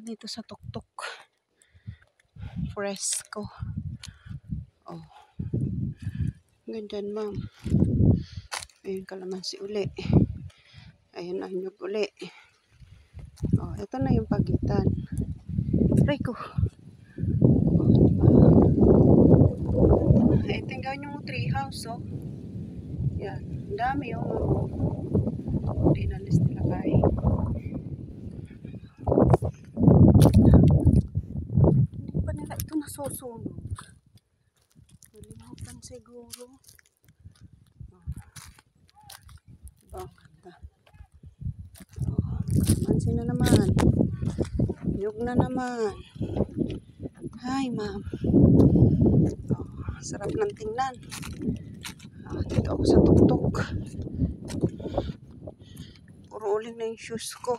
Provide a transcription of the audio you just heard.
dito sa tuktok. Fresco. Oh. Ganyan, ma'am. Ayun, kalamansi uli. Ayun, anyog uli. Oh, ito na yung pagitan. Rico. Oh, diba? Ito yung tree house, oh. Yan. Ang dami, oh. Hindi nalis nila kay. Hindi pa nila ito nasusunog. Nalimutan siguro. Diba? Ang ganda. Oh, mansin na naman. Yug na naman. Hi, ma'am. Oh, sarap ng tingnan. Dito ako sa tuktok. Puro uling na yung shoes ko.